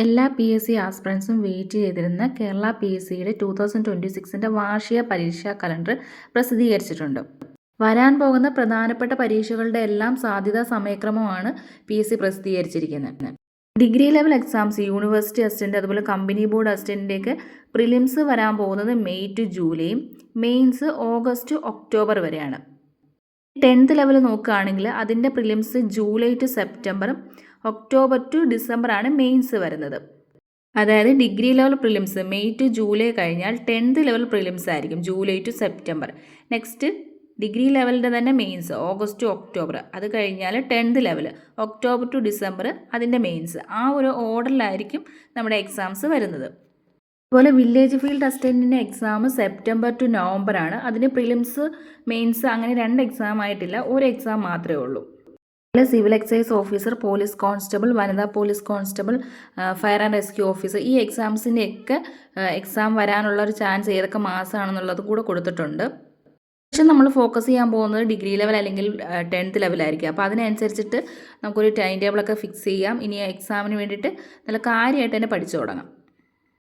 എല്ലാ PSC ആസ്പിറൻസും wait ചെയ്തിരുന്ന കേരള PSCയുടെ 2026 വാർഷിക പരീക്ഷാ കലണ്ടർ പ്രസിദ്ധീകരിച്ചിട്ടുണ്ട്. വരാൻ പോകുന്ന പ്രധാനപ്പെട്ട പരീക്ഷകളുടെ എല്ലാം സാധ്യതാ സമയക്രമമാണ് PSC പ്രസിദ്ധീകരിച്ചിരിക്കുന്നത്. Degree level exams, university assistant, അതുപോലെ കമ്പനി ബോർഡ് അസിസ്റ്റൻ്റിൻ്റെയൊക്കെ പ്രിലിംസ് വരാൻ പോകുന്നത് മെയ് ടു ജൂലൈയും മെയിൻസ് ഓഗസ്റ്റ് ഒക്ടോബർ വരെയാണ്. 10th ലെവൽ നോക്കുകയാണെങ്കിൽ അതിൻ്റെ പ്രിലിംസ് ജൂലൈ ടു സെപ്റ്റംബറും ഒക്ടോബർ ടു ഡിസംബറാണ് മെയിൻസ് വരുന്നത്. അതായത് degree level prelims May to July കഴിഞ്ഞാൽ 10th ലെവൽ പ്രിലിംസ് ആയിരിക്കും July to September. Next degree ലെവലിൻ്റെ തന്നെ മെയിൻസ് ഓഗസ്റ്റ് ടു ഒക്ടോബർ, അത് കഴിഞ്ഞാൽ 10th level October to December അതിൻ്റെ മെയിൻസ്. ആ ഒരു ഓർഡറിലായിരിക്കും നമ്മുടെ എക്സാംസ് വരുന്നത്. അതുപോലെ വില്ലേജ് ഫീൽഡ് അസിസ്റ്റൻറ്റിൻ്റെ എക്സാം സെപ്റ്റംബർ ടു നവംബർ ആണ്. അതിന് പ്രിലിംസ് മെയിൻസ് അങ്ങനെ 2 എക്സാം ആയിട്ടില്ല, ഒരു എക്സാം മാത്രമേ ഉള്ളൂ. Civil excise officer, police constable, വനിതാ police constable, fire and rescue officer, ഈ എക്സാംസിൻ്റെയൊക്കെ എക്സാം വരാനുള്ള ഒരു ചാൻസ് ഏതൊക്കെ മാസമാണെന്നുള്ളത് കൂടെ കൊടുത്തിട്ടുണ്ട്. പക്ഷെ നമ്മൾ ഫോക്കസ് ചെയ്യാൻ പോകുന്നത് ഡിഗ്രി ലെവൽ അല്ലെങ്കിൽ 10th ലെവലായിരിക്കും. അപ്പോൾ അതിനനുസരിച്ചിട്ട് നമുക്കൊരു ടൈം ടേബിളൊക്കെ ഫിക്സ് ചെയ്യാം. ഇനി എക്സാമിന് വേണ്ടിയിട്ട് നല്ല കാര്യമായിട്ട് തന്നെ പഠിച്ചു തുടങ്ങാം.